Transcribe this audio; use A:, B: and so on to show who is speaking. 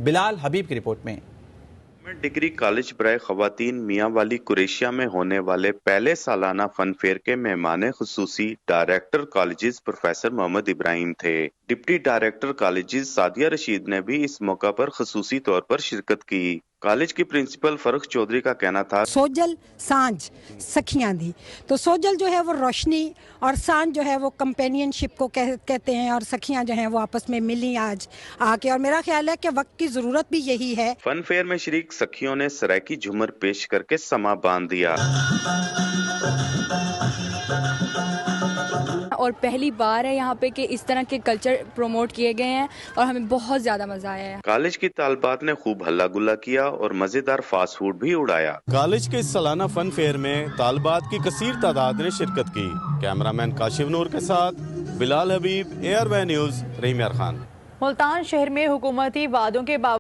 A: बिलाल हबीब की रिपोर्ट में।
B: Degree college बराए खवातीन मियां वाली कुरेशिया में होने वाले पहले सालाना फन फेयर के मेहमान खुसूसी director colleges professor Mohammad Ibrahim थे। Deputy director colleges Sadia Rashid ने भी इस मौका पर खुसूसी तौर पर शिरकत की। कॉलेज की प्रिंसिपल फरुख चौधरी का कहना था,
C: सोजल सांझ सखियां दी, तो सोजल जो है वो रोशनी और सांझ जो है वो कंपेनियनशिप को कहते हैं, और सखियां जो हैं वो आपस में मिली आज आके, और मेरा ख्याल है कि वक्त की जरूरत भी यही है।
B: फन फेयर में शरीक सखियों ने सरायकी झूमर पेश करके समा बांध दिया
D: और पहली बार है यहाँ पे कि इस तरह के कल्चर प्रमोट किए गए हैं और हमें बहुत ज्यादा मजा आया है।
B: कॉलेज की तालबात ने खूब हल्ला गुल्ला किया और मजेदार फास्ट फूड भी उड़ाया।
E: कॉलेज के इस सालाना फन फेयर में तालबात की कसीर तादाद ने शिरकत की। कैमरामैन काशिफ नूर के साथ बिलाल हबीब, एयरवे न्यूज, रहीम यार खान।
F: मुल्तान शहर में हुकूमती वादों के बावजूद